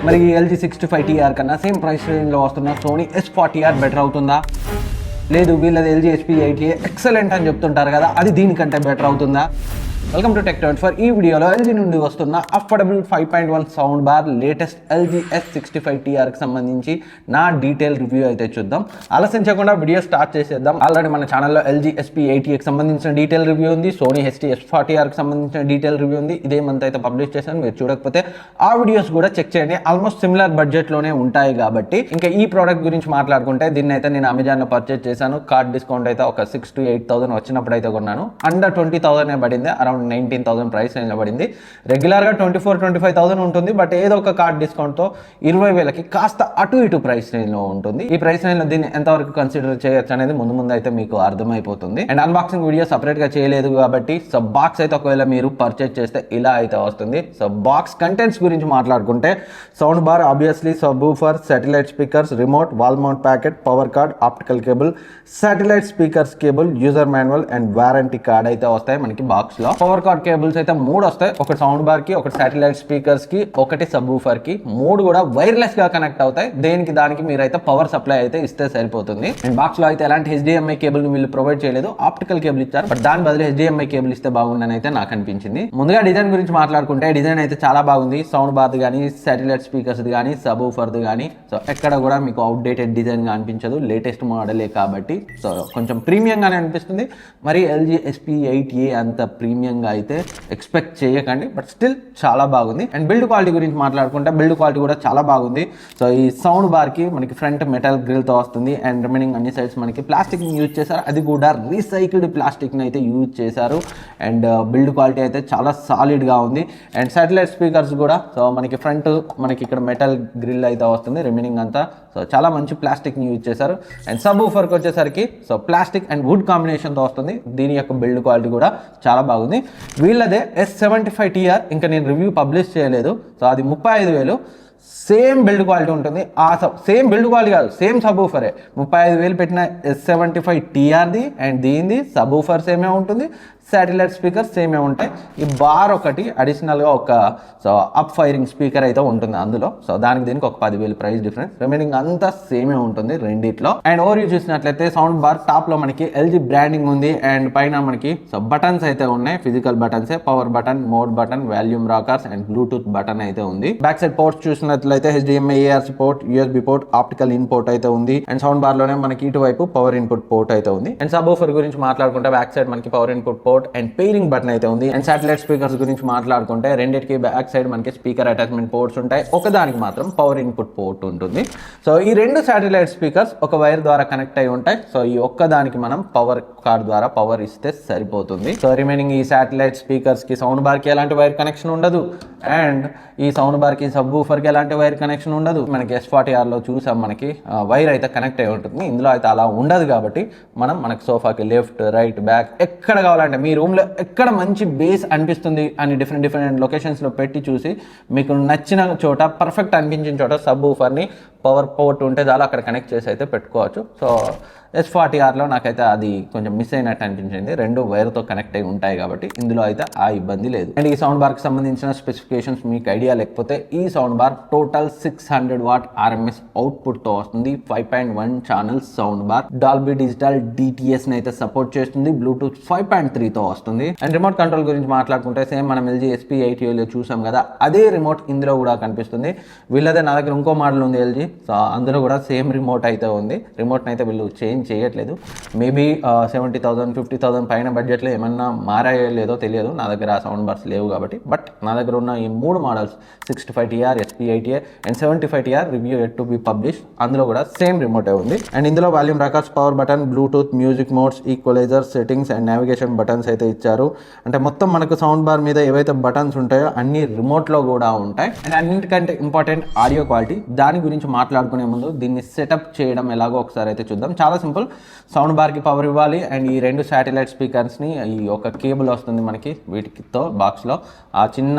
మరి LG 65TR కన్నా same price రేంజ్లో వస్తున్న సోనీ S40R బెటర్ అవుతుందా? లేదు వీళ్ళది LG SP80 ఎక్సలెంట్ అని చెప్తుంటారు కదా, అది దీనికంటే బెటర్ అవుతుందా? Welcome to tech trends. ఈ వీడియోలో LG నుండి వస్తున్న affordable 5.1 sound bar latest LG S65TRకి సంబంధించి నా డీటెయిల్ రివ్యూ అయితే చూద్దాం. ఆలస్యించకుండా వీడియో స్టార్ట్ చేసేద్దాం. ఆల్రెడీ మన ఛానల్లో LG SP80కి సంబంధించిన డీటెయిల్ రివ్యూ ఉంది, సోనీ S40Rకి సంబంధించిన డీటెయిల్ రివ్యూ ఉంది. ఇదే మంత్ అయితే పబ్లిష్ చేశాను. మీరు చూడకపోతే ఆ వీడియోస్ కూడా చెక్ చేయండి. ఆల్మోస్ట్ సిమిలర్ బడ్జెట్లోనే ఉంటాయి కాబట్టి. ఇంకా ఈ ప్రోడక్ట్ గురించి మాట్లాడుకుంటే దీన్ని అయితే నేను అమెజాన్లో పర్చేస్ చేశాను. కార్డ్ డిస్కౌంట్ అయితే ఒక 6,000 to 8,000 వచ్చినప్పుడు అయితే కొన్నాను. అండర్ 20,000 పడింది, అరౌండ్ 19,000 ప్రైస్ నిలబడింది. రెగ్యులర్గా 24,000-25,000 ఉంటుంది, బట్ ఏదో ఒక కార్డ్ డిస్కౌంట్తో 20,000కి కాస్త అటు ఇటు ప్రైస్ రేంజ్లో ఉంటుంది. ఈ ప్రైస్ రేంజ్లో దీన్ని ఎంతవరకు కన్సిడర్ చేయొచ్చు అనేది ముందు అయితే మీకు అర్థమైపోతుంది. అండ్ అన్బాక్సింగ్ వీడియో సపరేట్గా చేయలేదు కాబట్టి సో బాక్స్ అయితే ఒకవేళ మీరు పర్చేజ్ చేస్తే ఇలా అయితే వస్తుంది. సో బాక్స్ కంటెంట్స్ గురించి మాట్లాడుకుంటే sound bar obviously, sub woofer, satellite speakers, remote, wall mount packet, power card, optical cable, satellite speakers cable, user manual and warranty card అయితే వస్తాయి మనకి బాక్స్ లో. పవర్ కార్డ్ కేబుల్స్ అయితే 3 వస్తాయి, ఒకటి సౌండ్ బార్ కి, ఒకటి శాటిలైట్ స్పీకర్స్ కి, ఒకటి సబ్ వూఫర్ కి. 3 కూడా వైర్లెస్ గా కనెక్ట్ అవుతాయి. దేనికి దానికి మీరైతే పవర్ సప్లై అయితే ఇస్తే సరిపోతుంది. అండ్ బాక్స్ లో అయితే ఎలాంటి HDMI కేబుల్ వీళ్ళు ప్రొవైడ్ చేయలేదు, ఆప్టికల్ కేబుల్ ఇచ్చారు. బట్ దాని బదులు HDMI కేబుల్ ఇస్తే బాగుండని అయితే నాకు అనిపించింది. ముందుగా డిజైన్ గురించి మాట్లాడుకుంటే డిజైన్ అయితే చాలా బాగుంది. సౌండ్ బార్ కానీ, శాటిలైట్ స్పీకర్స్ కానీ, సబ్ వూఫర్ కానీ సో ఎక్కడ కూడా మీకు అవుట్డేటెడ్ డిజైన్ గా అనిపించదు. లేటెస్ట్ మోడలే కాబట్టి సో కొంచెం ప్రీమియం గానే అనిపిస్తుంది. మరి LG SP80 అంత ప్రీమియం గా అయితే ఎక్స్పెక్ట్ చేయకండి, బట్ స్టిల్ చాలా బాగుంది. అండ్ బిల్డ్ క్వాలిటీ గురించి మాట్లాడుకుంటే బిల్డ్ క్వాలిటీ కూడా చాలా బాగుంది. సో ఈ సౌండ్ బార్ కి మనకి ఫ్రంట్ మెటల్ గ్రిల్ తో వస్తుంది. అండ్ రిమైనింగ్ అన్ని సైడ్స్ మనకి ప్లాస్టిక్ యూజ్ చేశారు, అది కూడా రీసైకిల్డ్ ప్లాస్టిక్ ని అయితే యూజ్ చేశారు. అండ్ బిల్డ్ క్వాలిటీ అయితే చాలా సాలిడ్ గా ఉంది. అండ్ శాటిలైట్ స్పీకర్స్ కూడా సో మనకి ఫ్రంట్ మనకి ఇక్కడ మెటల్ గ్రిల్ అయితే వస్తుంది, రిమైనింగ్ అంతా సో చాలా మంచి ప్లాస్టిక్ ని యూజ్ చేశారు. అండ్ సబ్ వూఫర్కి వచ్చేసరికి సో ప్లాస్టిక్ అండ్ వుడ్ కాంబినేషన్తో వస్తుంది. దీని యొక్క బిల్డ్ క్వాలిటీ కూడా చాలా బాగుంది. వీళ్ళదే S75TR ఇంకా నేను రివ్యూ పబ్లిష్ చేయలేదు. సో అది 35,000, సేమ్ బిల్డ్ క్వాలిటీ ఉంటుంది. సేమ్ బిల్డ్ క్వాలిటీ కాదు, సేమ్ సబ్ వూఫరే. 35,000 పెట్టిన S75TRది అండ్ దీనిది సబ్ వూఫర్ సేమే ఉంటుంది, శాటిలైట్ స్పీకర్ సేమే ఉంటాయి. ఈ బార్ ఒకటి అడిషనల్గా ఒక సో అప్ ఫైరింగ్ స్పీకర్ అయితే ఉంటుంది అందులో. సో దానికి దీనికి ఒక 10,000 ప్రైస్ డిఫరెన్స్, రిమైనింగ్ అంతా సేమే ఉంటుంది రెండిట్లో. అండ్ ఓవర్ వ్యూ చూసినట్లయితే సౌండ్ బార్ టాప్ లో మనకి LG బ్రాండింగ్ ఉంది. అండ్ పైన మనకి సో బటన్స్ అయితే ఉన్నాయి, physical buttons, power button, mode button, volume rockers and Bluetooth button అయితే ఉంది. బ్యాక్ సైడ్ పోర్ట్స్ చూసినట్లయితే HDMI ARC port, USB port, optical in port అయితే ఉంది. అండ్ సౌండ్ బార్ లోనే మనకి ఇటువైపు పవర్ ఇన్పుట్ పోర్ట్ అయితే ఉంది. అండ్ సబ్ వూఫర్ గురించి మాట్లాడుకుంటే బ్యాక్ సైడ్ మనకి power input port and pairing button అయితే ఉంది. అండ్ శాటిలైట్ స్పీకర్స్ గురించి మాట్లాడుకుంటే రెండింటికి బ్యాక్ సైడ్ మనకి స్పీకర్ అటాచ్మెంట్ పోర్ట్స్ ఉంటాయి, ఒకదానికి మాత్రం పవర్ ఇన్పుట్ పోర్ట్ ఉంటుంది. సో ఈ 2 శాటిలైట్ స్పీకర్స్ ఒక వైర్ ద్వారా కనెక్ట్ అయి ఉంటాయి. సో ఈ ఒక్కదానికి మనం పవర్ కార్డ్ ద్వారా పవర్ ఇస్తే సరిపోతుంది. సో రిమైనింగ్ ఈ శాటిలైట్ స్పీకర్స్ కి సౌండ్ బార్ కి ఎలాంటి వైర్ కనెక్షన్ ఉండదు. అండ్ ఈ సౌండ్ బార్ కి సబ్ వూఫర్ కి ఎలాంటి వైర్ కనెక్షన్ ఉండదు. మనకి S40R లో చూసాం మనకి వైర్ అయితే కనెక్ట్ అయి ఉంటుంది. ఇందులో అయితే అలా ఉండదు కాబట్టి మనకి సోఫాకి లెఫ్ట్, రైట్, బ్యాక్ ఎక్కడ కావాలంటే మీ రూమ్ లో ఎక్కడ మంచి బేస్ అనిపిస్తుంది అని డిఫరెంట్ లొకేషన్స్ లో పెట్టి చూసి మీకు నచ్చిన చోట, పర్ఫెక్ట్ అనిపించిన చోట సబ్ వూఫర్ని పవర్ పోర్ట్ ఉంటే చాలా అక్కడ కనెక్ట్ చేసి అయితే పెట్టుకోవచ్చు. సో S40Rలో నాకైతే అది కొంచెం మిస్ అయినట్టు అనిపించింది. 2 వైర్తో కనెక్ట్ అయి ఉంటాయి కాబట్టి ఇందులో అయితే ఆ ఇబ్బంది లేదు. అండ్ ఈ సౌండ్ బార్కి సంబంధించిన స్పెసిఫికేషన్స్ మీకు ఐడియా లేకపోతే ఈ sound bar total 600 what RMS అవుట్పుట్తో వస్తుంది. 5.1 channel sound bar, Dolby digital DTS అయితే సపోర్ట్ చేస్తుంది, బ్లూటూత్ 5.3తో వస్తుంది. అండ్ రిమోట్ కంట్రోల్ గురించి మాట్లాడుకుంటే సేమ్ మనం LG SP80లో చూసాం కదా, అదే రిమోట్ ఇందులో కూడా కనిపిస్తుంది. వీళ్ళదే నా దగ్గర ఇంకో మోడల్ ఉంది LG, సో అందులో కూడా సేమ్ రిమోట్ అయితే ఉంది. రిమోట్ని అయితే వీళ్ళు చేంజ్ చేయట్లేదు. మేబీ 70,000 50,000 పైన బడ్జెట్లో ఏమన్నా మారాయో లేదో తెలియదు, నా దగ్గర ఆ సౌండ్ బార్స్ లేవు కాబట్టి. బట్ నా దగ్గర ఉన్న ఈ 3 models 65TR, SP80 and 75TR review yet to be publish, అందులో కూడా సేమ్ రిమోటే ఉంది. అండ్ ఇందులో volume rockers, power button, bluetooth, music modes, equalizer, settings and navigation buttons అయితే ఇచ్చారు. అంటే మొత్తం మనకు సౌండ్ బార్ మీద ఏవైతే బటన్స్ ఉంటాయో అన్ని రిమోట్లో కూడా ఉంటాయి. అండ్ అన్నింటికంటే ఇంపార్టెంట్ ఆడియో క్వాలిటీ. దాని గురించి మాట్లాడుకునే ముందు దీన్ని సెటప్ చేయడం ఎలాగో ఒకసారి అయితే చూద్దాం. చాలా సింపుల్. సౌండ్ బార్కి పవర్ ఇవ్వాలి అండ్ ఈ 2 శాటిలైట్ స్పీకర్స్ని ఈ ఒక కేబుల్ వస్తుంది మనకి వీటితో బాక్స్లో, ఆ చిన్న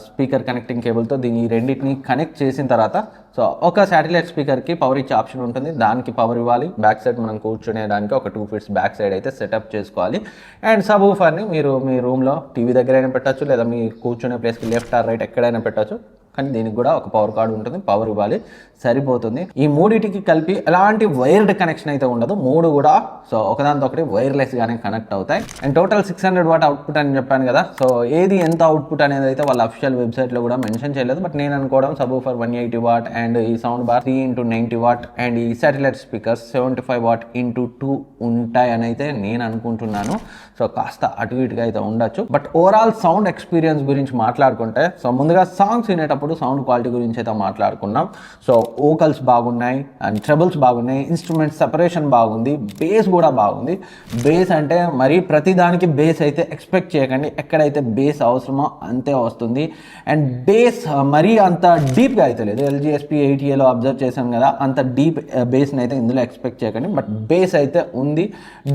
స్పీకర్ కనెక్టింగ్ కేబుల్తో దీన్ని ఈ రెండింటిని కనెక్ట్ చేసిన తర్వాత సో ఒక శాటిలైట్ స్పీకర్కి పవర్ ఇచ్చే ఆప్షన్ ఉంటుంది, దానికి పవర్ ఇవ్వాలి. బ్యాక్ సైడ్ మనం కూర్చునేదానికి ఒక 2 feet బ్యాక్ సైడ్ అయితే సెటప్ చేసుకోవాలి. అండ్ సబ్ వూఫర్ని మీరు మీ రూమ్లో టీవీ దగ్గరైనా పెట్టచ్చు, లేదా మీ కూర్చునే ప్లేస్కి లెఫ్ట్ ఆర్ రైట్ ఎక్కడైనా పెట్టచ్చు. కానీ దీనికి కూడా ఒక పవర్ కార్డ్ ఉంటుంది, పవర్ ఇవ్వాలి, సరిపోతుంది. ఈ మూడిటికి కలిపి ఎలాంటి వైర్డ్ కనెక్షన్ అయితే ఉండదు, మూడు కూడా సో ఒకదానితో ఒకటి వైర్లెస్ గానే కనెక్ట్ అవుతాయి. అండ్ టోటల్ 600 వాట్ అవుట్పుట్ అని చెప్పాను కదా. సో ఏది ఎంత అవుట్పుట్ అనేది అయితే వాళ్ళ అఫిషియల్ వెబ్సైట్ లో కూడా మెన్షన్ చేయలేదు. బట్ నేను అనుకోవడం సబూఫర్ 180 వాట్ అండ్ ఈ sound bar 3x90 what and ఈ సాటిలైట్ స్పీకర్స్ 75 వాట్ ఇంటూ 2 ఉంటాయి అని అయితే నేను అనుకుంటున్నాను. సో కాస్త అటు ఇటుగా అయితే ఉండొచ్చు. బట్ ఓవరాల్ సౌండ్ ఎక్స్పీరియన్స్ గురించి మాట్లాడుకుంటే, సో ముందుగా సాంగ్స్ వినేటప్పుడు సౌండ్ క్వాలిటీ గురించి అయితే మాట్లాడుకున్నాం. సో వోకల్స్ బాగున్నాయి అండ్ ట్రబుల్స్ బాగున్నాయి, ఇన్స్ట్రుమెంట్ సెపరేషన్ బాగుంది, బేస్ కూడా బాగుంది. బేస్ అంటే మరి ప్రతిదానికి బేస్ అయితే ఎక్స్పెక్ట్ చేయకండి, ఎక్కడైతే బేస్ అవసరమో అంతే వస్తుంది. అండ్ బేస్ మరీ అంత డీప్గా అయితే లేదు. ఎల్జీ SP80Aలో అబ్జర్వ్ చేశాను కదా, అంత డీప్ బేస్ని అయితే ఇందులో ఎక్స్పెక్ట్ చేయకండి. బట్ బేస్ అయితే ఉంది,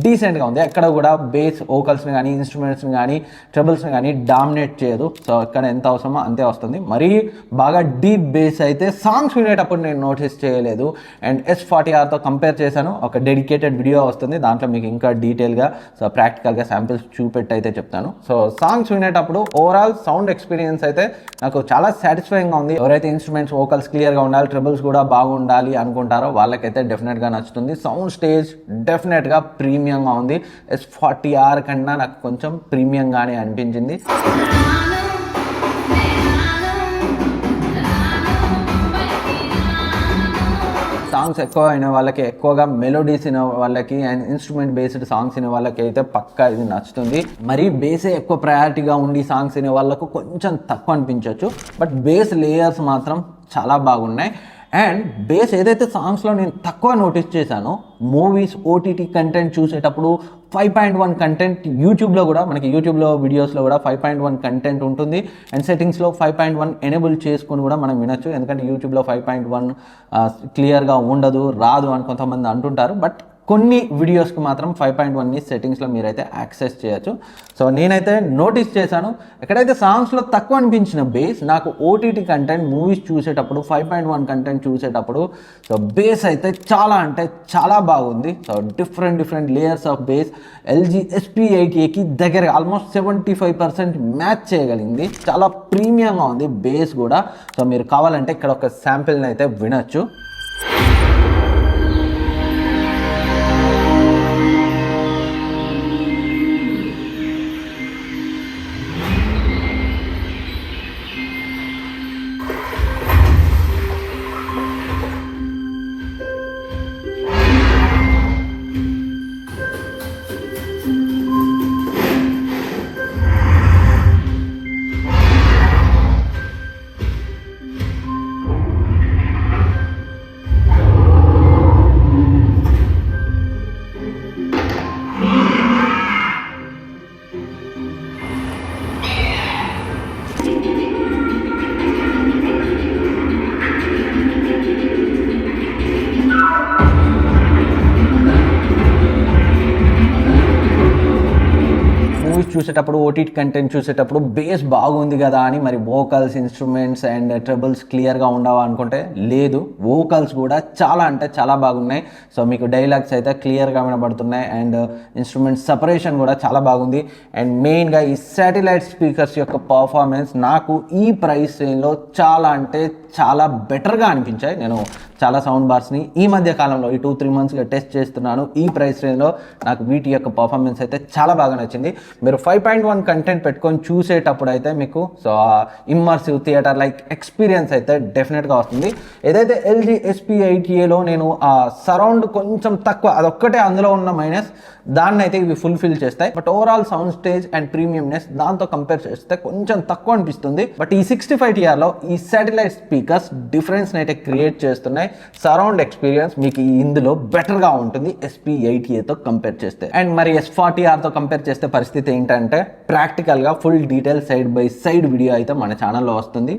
డీసెంట్గా ఉంది. ఎక్కడ కూడా బేస్ వోకల్స్ని కానీ ఇన్స్ట్రుమెంట్స్ని కానీ ట్రబుల్స్ని కానీ డామినేట్ చేయదు. సో ఎక్కడ ఎంత అవసరమో అంతే వస్తుంది. మరీ బాగా డీప్ బేస్ అయితే సాంగ్స్ వినేటప్పుడు నేను నోటీస్ చేయలేదు. అండ్ S40Rతో కంపేర్ చేశాను, ఒక డెడికేటెడ్ వీడియో వస్తుంది, దాంట్లో మీకు ఇంకా డీటెయిల్గా సో ప్రాక్టికల్గా శాంపిల్స్ చూపెట్టి అయితే చెప్తాను. సో సాంగ్స్ వినేటప్పుడు ఓవరాల్ సౌండ్ ఎక్స్పీరియన్స్ అయితే నాకు చాలా సాటిస్ఫైయింగ్గా ఉంది. ఎవరైతే ఇన్స్ట్రుమెంట్స్ వోకల్స్ క్లియర్గా ఉండాలి, ట్రబుల్స్ కూడా బాగుండాలి అనుకుంటారో వాళ్ళకైతే డెఫినెట్గా నచ్చుతుంది. సౌండ్ స్టేజ్ డెఫినెట్గా ప్రీమియంగా ఉంది. S40R కన్నా నాకు కొంచెం ప్రీమియంగానే అనిపించింది. సాంగ్స్ ఎక్కువ అయిన వాళ్ళకి, ఎక్కువగా మెలోడీస్ అయిన వాళ్ళకి అండ్ ఇన్స్ట్రుమెంట్ బేస్డ్ సాంగ్స్ అయిన వాళ్ళకి అయితే పక్కా ఇది నచ్చుతుంది. మరి బేసే ఎక్కువ ప్రయారిటీగా ఉండి సాంగ్స్ అయిన వాళ్ళకు కొంచెం తక్కువ అనిపించవచ్చు. బట్ బేస్ లేయర్స్ మాత్రం చాలా బాగున్నాయి. అండ్ బేస్ ఏదైతే సాంగ్స్లో నేను తక్కువ నోటీస్ చేశానో, మూవీస్ ఓటీటీ కంటెంట్ చూసేటప్పుడు 5.1 కంటెంట్ యూట్యూబ్లో కూడా, మనకి యూట్యూబ్లో వీడియోస్లో కూడా 5.1 కంటెంట్ ఉంటుంది. అండ్ సెట్టింగ్స్లో 5.1 ఎనేబుల్ చేసుకుని కూడా మనం వినొచ్చు. ఎందుకంటే యూట్యూబ్లో 5.1 క్లియర్గా ఉండదు, రాదు అని కొంతమంది అంటుంటారు. బట్ కొన్ని వీడియోస్కి మాత్రం 5.1ని సెట్టింగ్స్లో మీరైతే యాక్సెస్ చేయొచ్చు. సో నేనైతే నోటీస్ చేశాను, ఎక్కడైతే సాంగ్స్లో తక్కువ అనిపించిన బేస్, నాకు ఓటీటీ కంటెంట్ మూవీస్ చూసేటప్పుడు 5.1 కంటెంట్ చూసేటప్పుడు సో బేస్ అయితే చాలా అంటే చాలా బాగుంది. So different layers of base LG SP80Aకి దగ్గర ఆల్మోస్ట్ 75% మ్యాచ్ చేయగలిగింది. చాలా ప్రీమియంగా ఉంది బేస్ కూడా. సో మీరు కావాలంటే ఇక్కడ ఒక శాంపిల్ని అయితే వినొచ్చు. చూసేటప్పుడు ఓటీటీ కంటెంట్ చూసేటప్పుడు బేస్ బాగుంది కదా అని మరి వోకల్స్ ఇన్స్ట్రుమెంట్స్ అండ్ ట్రబుల్స్ క్లియర్గా ఉండవా అనుకుంటే లేదు, వోకల్స్ కూడా చాలా అంటే చాలా బాగున్నాయి. సో మీకు డైలాగ్స్ అయితే క్లియర్గా వినబడుతున్నాయి అండ్ ఇన్స్ట్రుమెంట్ సపరేషన్ కూడా చాలా బాగుంది. అండ్ మెయిన్గా ఈ శాటిలైట్ స్పీకర్స్ యొక్క పర్ఫార్మెన్స్ నాకు ఈ ప్రైస్ రేంజ్లో చాలా అంటే చాలా బెటర్గా అనిపించాయి. నేను చాలా సౌండ్ బార్స్ని ఈ మధ్య కాలంలో ఈ 2-3 మంత్స్గా టెస్ట్ చేస్తున్నాను. ఈ ప్రైస్ రేంజ్లో నాకు వీటి యొక్క పర్ఫార్మెన్స్ అయితే చాలా బాగా నచ్చింది. మీరు 5.1 కంటెంట్ పెట్టుకొని చూసేటప్పుడు అయితే మీకు so immersive theatre like experience అయితే డెఫినెట్గా వస్తుంది. ఏదైతే ఎల్జీ SP80Aలో నేను సరౌండ్ కొంచెం తక్కువ, అదొక్కటే అందులో ఉన్న మైనస్, దాన్ని అయితే ఇవి ఫుల్ఫిల్ చేస్తాయి. But overall sound stage and premiumness దాంతో కంపేర్ చేస్తే కొంచెం తక్కువ అనిపిస్తుంది. బట్ ఈ 65TRలో ఈ శాటిలైట్ స్పీకర్స్ డిఫరెన్స్ అయితే క్రియేట్ చేస్తున్నాయి. సరౌండ్ ఎక్స్పీరియన్స్ మీకు ఇందులో బెటర్గా ఉంటుంది SP80Aతో కంపేర్ చేస్తే. అండ్ మరి S40Rతో కంపేర్ చేస్తే పరిస్థితి ఏంటంటే, ప్రాక్టికల్గా full detail side by side video అయితే మన ఛానల్లో వస్తుంది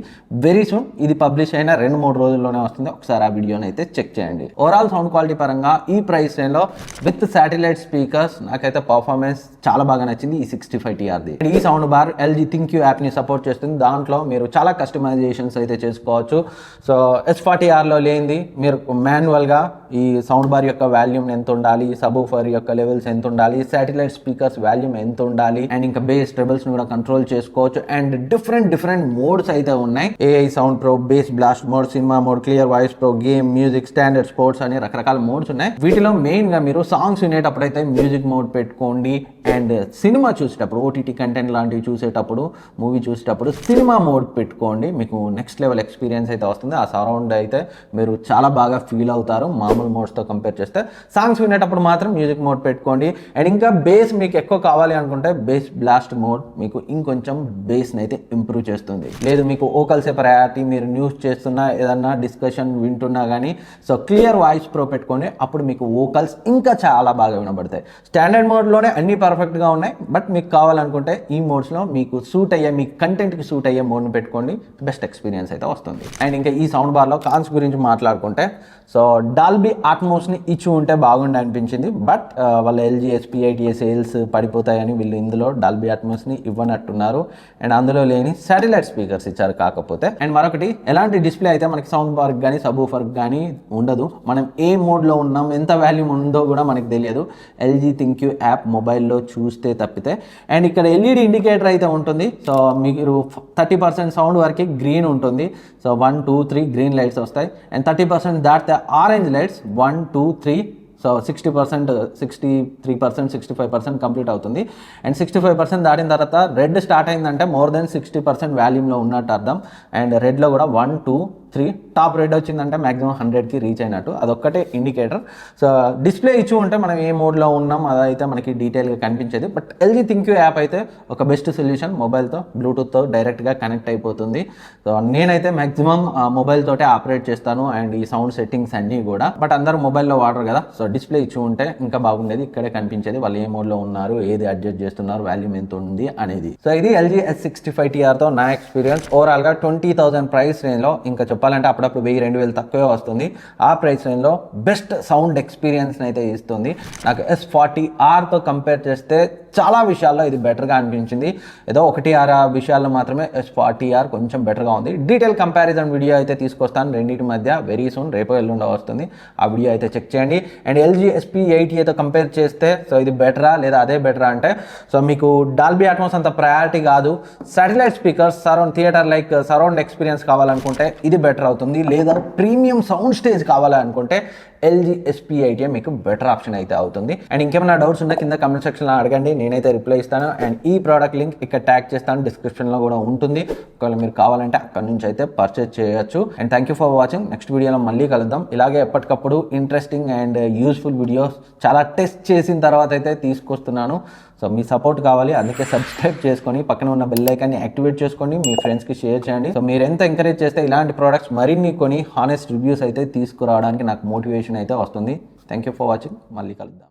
వెరీ సూన్. ఇది పబ్లిష్ అయిన 2-3 రోజుల్లోనే వస్తుంది. ఒకసారి ఆ వీడియోని అయితే చెక్ చేయండి. ఓవరాల్ సౌండ్ క్వాలిటీ పరంగా ఈ ప్రైస్ రేంజ్లో విత్ శాటిలైట్ స్పీకర్స్ నాకైతే పర్ఫార్మెన్స్ చాలా బాగా నచ్చింది ఈ 65TRది. ఈ సౌండ్ బార్ LG ThinQ యాప్ని సపోర్ట్ చేస్తుంది. దాంట్లో మీరు చాలా కస్టమైజేషన్స్ అయితే చేసుకోవచ్చు. చేసుకోవచ్చు. సో S40Rలో లేనిది మీరు మాన్యువల్గా ఈ సౌండ్ బార్ యొక్క వాల్యూమ్ ఎంత ఉండాలి, సబూఫర్ యొక్క లెవెల్స్ ఎంత ఉండాలి, శాటిలైట్ స్పీకర్స్ వాల్యూమ్ ఎంత ఉండాలి, అండ్ ఇంకా బేస్ ట్రెబుల్స్ని కూడా కంట్రోల్ చేసుకోవచ్చు. అండ్ డిఫరెంట్ మోడ్స్ అయితే ఉన్నాయి. AI sound pro, base blast mode, cinema mode, clear voice pro, game, music, standard, sports అని రకరకాల మోడ్స్ ఉన్నాయి. వీటిలో మెయిన్గా మీరు సాంగ్స్ వినేటప్పుడు అయితే మ్యూజిక్ మోడ్ పెట్టుకోండి. అండ్ సినిమా చూసేటప్పుడు, OTT కంటెంట్ లాంటివి చూసేటప్పుడు, మూవీ చూసేటప్పుడు సినిమా మోడ్ పెట్టుకోండి. మీకు నెక్స్ట్ లెవెల్ ఎక్స్పీరియన్స్ అయితే వస్తుంది. ఆ సరౌండ్ అయితే మీరు చాలా బాగా ఫీల్ అవుతారు మామూలు మోడ్స్తో కంపేర్ చేస్తే. సాంగ్స్ వినేటప్పుడు మాత్రం మ్యూజిక్ మోడ్ పెట్టుకోండి. అండ్ ఇంకా బేస్ మీకు ఎక్కువ కావాలి అనుకుంటే బేస్ బ్లాస్ట్ మోడ్ మీకు ఇంకొంచెం బేస్ని అయితే ఇంప్రూవ్ చేస్తుంది. లేదు మీకు ఓకల్సే ప్రయారిటీ, మీరు న్యూస్ చేస్తున్నా ఏదన్నా డిస్కషన్ వింటున్నా కానీ సో క్లియర్ వాయిస్ ప్రో పెట్టుకోండి. అప్పుడు మీకు ఓకల్స్ ఇంకా చాలా బాగా వినబడతాయి. స్టాండర్డ్ మోడ్లోనే అన్ని పర్ఫెక్ట్గా ఉన్నాయి. బట్ మీకు కావాలనుకుంటే ఈ మోడ్స్లో మీకు సూట్ అయ్యే, మీ కంటెంట్కి సూట్ అయ్యే మోడ్ని పెట్టుకోండి. బెస్ట్ ఎక్స్పీరియన్స్ అయితే వస్తుంది. అండ్ ఇంకా ఈ సౌండ్ బార్లో కాన్స్ గురించి మాట్లాడుకుంటే సో డాల్బీ అట్మాస్ని ఇచ్చి ఉంటే బాగుండి అనిపించింది. బట్ వాళ్ళ LG SP8A సేల్స్ పడిపోతాయని వీళ్ళు ఇందులో డాల్బీ అట్మాస్ని ఇవ్వనట్టున్నారు. అండ్ అందులో లేని శాటిలైట్ స్పీకర్స్ ఇచ్చారు కాకపోతే. అండ్ మరొకటి, ఎలాంటి డిస్ప్లే అయితే మనకి సౌండ్ బార్కి కానీ సబూఫర్కి కానీ ఉండదు. మనం ఏ మోడ్లో ఉన్నాం, ఎంత వాల్యూమ్ ఉందో కూడా మనకి తెలియదు LG ThinQ యాప్ మొబైల్లో చూస్తే తప్పితే. అండ్ ఇక్కడ LED ఇండికేటర్ అయితే ఉంటుంది. సో మీరు 30% సౌండ్ వరకు గ్రీన్ ఉంటుంది. సో 1 2 3 గ్రీన్ లైట్స్ వస్తాయి. అండ్ 30% దాటితే ఆరెంజ్ లైట్స్ 1 2 3. సో 60%, 63%, 65% కంప్లీట్ అవుతుంది. అండ్ 65% దాటిన తర్వాత రెడ్ స్టార్ట్ అయిందంటే మోర్ దెన్ 60% వాల్యూమ్లో ఉన్నట్టు అర్థం. అండ్ రెడ్లో కూడా 1 2 3 టాప్ రెడ్ వచ్చిందంటే మ్యాక్సిమం 100కి రీచ్ అయినట్టు. అదొక్కటే ఇండికేటర్. సో డిస్ప్లే ఇచ్చి ఉంటే మనం ఏ మోడ్లో ఉన్నాం అదైతే మనకి డీటెయిల్గా కనిపించేది. బట్ LG ThinQ యాప్ అయితే ఒక బెస్ట్ సొల్యూషన్. మొబైల్తో బ్లూటూత్తో డైరెక్ట్గా కనెక్ట్ అయిపోతుంది. సో నేనైతే మ్యాక్సిమం మొబైల్ తోటే ఆపరేట్ చేస్తాను. అండ్ ఈ సౌండ్ సెట్టింగ్స్ అన్నీ కూడా. బట్ అందరూ మొబైల్లో వాడరు కదా. సో డిస్ప్లే ఇచ్చి ఉంటే ఇంకా బాగుండేది. ఇక్కడే కనిపించేది వాళ్ళు ఏ మోడ్లో ఉన్నారు, ఏది అడ్జస్ట్ చేస్తున్నారు, వాల్యూమ్ ఎంత ఉంది అనేది. సో ఇది LG S65TRతో నా ఎక్స్పీరియన్స్. ఓవరాల్గా 20,000 ప్రైస్ రేంజ్లో, ఇంకా చెప్పాలంటే అప్పుడప్పుడు 1000-2000 తక్కువే వస్తుంది. ఆ ప్రైస్ రేంజ్లో బెస్ట్ సౌండ్ ఎక్స్పీరియన్స్ని అయితే ఇస్తుంది. నాకు S40Rతో కంపేర్ చేస్తే చాలా విషయాల్లో ఇది బెటర్గా అనిపించింది. ఏదో 1-6 విషయాల్లో మాత్రమే S40R కొంచెం బెటర్గా ఉంది. డీటెయిల్ కంపారిజన్ వీడియో అయితే తీసుకొస్తాను రెండింటి మధ్య వెరీ సూన్, రేపు ఎల్లుండి వస్తుంది. ఆ వీడియో అయితే చెక్ చేయండి. అండ్ LG SP8Aతో కంపేర్ చేస్తే సో ఇది బెటరా లేదా అదే బెటరా అంటే, సో మీకు డాల్బీ అట్మాస్ అంత ప్రయారిటీ కాదు, satellite speakers, surround theatre like surround experience కావాలనుకుంటే ఇది బెటర్ అవుతుంది. లేదా ప్రీమియం సౌండ్ స్టేజ్ కావాలనుకుంటే LG SP8A మీకు బెటర్ ఆప్షన్ అయితే అవుతుంది. అండ్ ఇంకేమైనా డౌట్స్ ఉన్నా కింద కమెంట్ సెక్షన్లో అడగండి, నేనైతే రిప్లై ఇస్తాను. అండ్ ఈ ప్రోడక్ట్ లింక్ ఇక్కడ ట్యాగ్ చేస్తాను, డిస్క్రిప్షన్లో కూడా ఉంటుంది. ఒకవేళ మీరు కావాలంటే అక్కడ నుంచి అయితే పర్చేజ్ చేయొచ్చు. And thank you for watching. Next వీడియోలో మళ్ళీ కలుద్దాం. ఇలాగే ఎప్పటికప్పుడు ఇంట్రెస్టింగ్ అండ్ యూస్ఫుల్ వీడియోస్ చాలా టెస్ట్ చేసిన తర్వాత అయితే తీసుకొస్తున్నాను. సో మీ సపోర్ట్ కావాలి, అందుకే సబ్స్క్రైబ్ చేసుకొని పక్కన ఉన్న బెల్ ఐకాన్ని యాక్టివేట్ చేసుకోండి, మీ ఫ్రెండ్స్కి షేర్ చేయండి. సో మీరు ఎంత ఎంకరేజ్ చేస్తే ఇలాంటి ప్రోడక్ట్స్ మరిన్ని కొని హానెస్ట్ రివ్యూస్ అయితే తీసుకురావడానికి నాకు మోటివేషన్ అయితే వస్తుంది. Thank you for watching. మళ్ళీ కలుద్దాం.